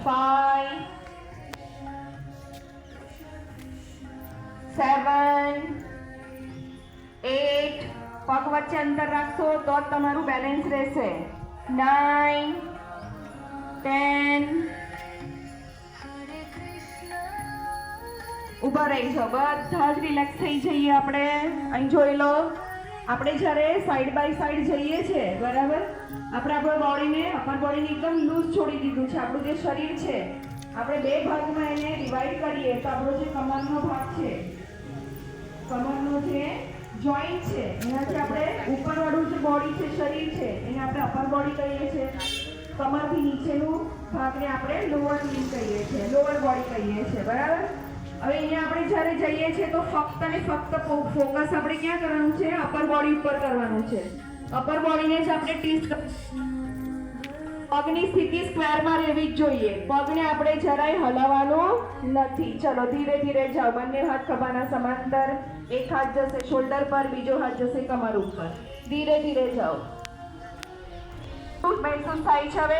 5 7 8 પગ વચ્ચે અંતર રાખશો તો જ તમારું બેલેન્સ રહેશે 9 10 ઊભા રહી જાઓ બધા જ રિલેક્સ થઈ જઈએ આપણે અહીં જોઈ લો આપણે જ્યારે સાઈડ બાય સાઈડ જઈએ છીએ બરાબર આપણે આપણા બોડીને અપર બોડીને એકદમ લૂઝ છોડી દીધું છે આપણું જે શરીર છે આપણે બે ભાગમાં એને ડિવાઈડ કરીએ તો આપણો જે કમરનો ભાગ છે કમરનો જે જોઈન્ટ છે એનાથી આપણે ઉપરવાળું જે બોડી છે શરીર છે એને આપણે અપર બોડી કહીએ છીએ કમરથી નીચેનું ભાગને આપણે લોઅર લિમ્બ કહીએ છીએ લોઅર બોડી કહીએ છીએ બરાબર હવે અહીંયા આપણે જ્યારે જઈએ છીએ તો ફક્ત અને ફક્ત ફોકસ આપણે ક્યાં કરવાનું છે અપર બોડી ઉપર કરવાનું છે અપર બોડીને જ આપણે ટ્વિસ્ટ પગની સ્થિતિ સ્ક્વેરમાં રહેવી જ જોઈએ પગને આપણે જરાય હલાવવાનું નથી ચલો ધીરે ધીરે જાઓ બંને હાથ ખભાના સમાંતર એક હાથ જશે શોલ્ડર પર બીજો હાથ જશે કમર ઉપર ધીરે ધીરે જાઓ મહેસૂસ થાય છે હવે